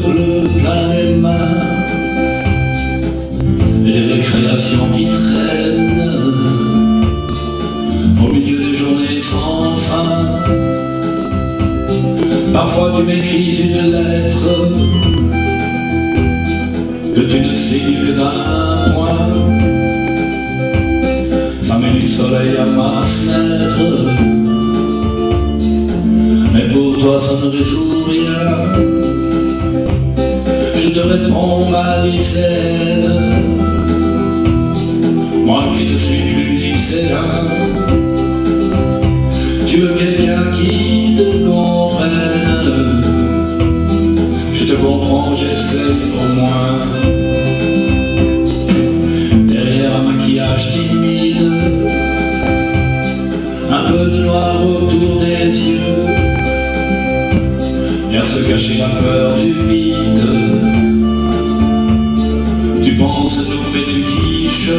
bleu plein les mains et des récréations qui traînent au milieu des journées sans fin. Parfois tu m'écris une lettre que tu ne signes que d'un point. Ça met du soleil à ma fenêtre, mais pour toi ça ne résout rien. Je te réponds ma lycéenne, moi qui ne suis plus lycéen. Tu veux quelqu'un qui te comprenne, je te comprends, j'essaye au moins. Derrière un maquillage timide, un peu de noir autour des yeux, vient se cacher la peur du vide. Tu penses nous mais tu quiches.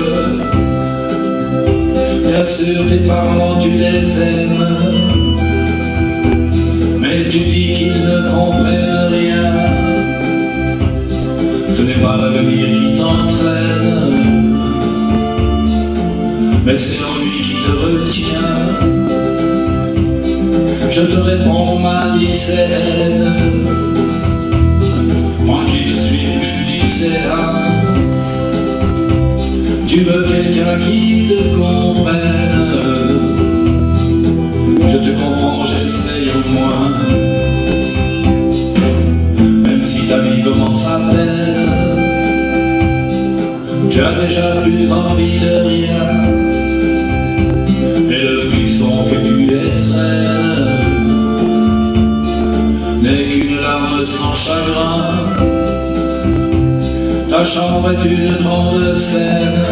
Bien sûr tes parents tu les aimes, mais tu dis qu'ils ne comprennent rien. Ce n'est pas l'avenir qui t'entraîne, mais c'est l'ennui qui te retient. Je te réponds ma lycéenne, moi qui ne suis plus lycéen. Tu veux quelqu'un qui te comprenne, je te comprends, j'essaye au moins. Même si ta vie commence à peine, tu as déjà plus envie de rien, et le frisson que tu étrennes n'est qu'une larme sans chagrin. Ta chambre est une grande scène,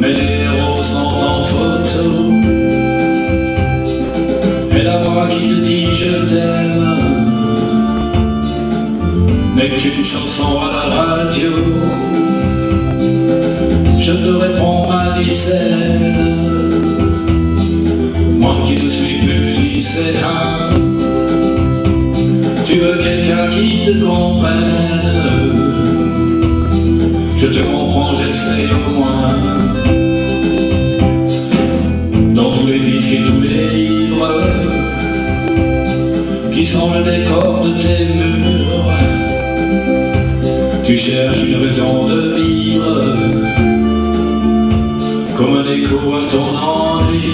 mais les héros sont en photo, et la voix qui te dit je t'aime n'est qu'une chanson à la radio. Je te réponds ma lycéenne, moi qui ne suis plus lycéen. Tu veux quelqu'un qui te comprenne, je te comprends, j'essaye au moins. Dans tous les disques et tous les livres qui sont le décor de tes murs, tu cherches une raison de vivre, comme un écho à ton ennui.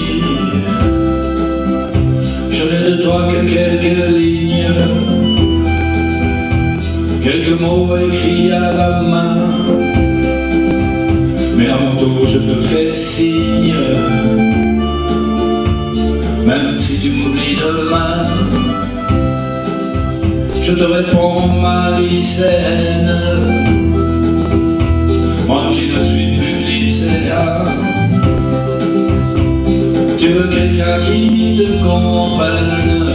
Je n'ai de toi que quelques lignes, quelques mots écrits à la main, mais à mon tour je te fais signe, même si tu m'oublies demain. Je te réponds ma lycéenne, moi qui ne suis plus lycéen. Tu veux quelqu'un qui te comprenne,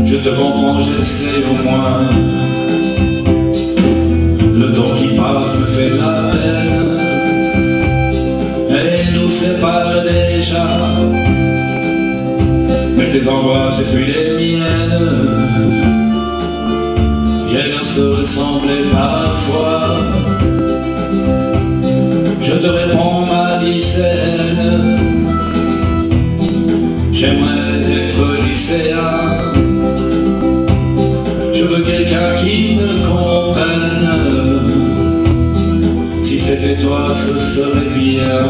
je te comprends, j'essaie au moins. Le temps qui passe me fait de la peine, et nous sépare déjà, mais tes angoisses et puis les miennes viennent à se ressembler parfois. Je te réponds ma lycéenne, j'aimerais être lycéen. Je veux quelqu'un qui me comprenne, si c'était toi ce serait bien.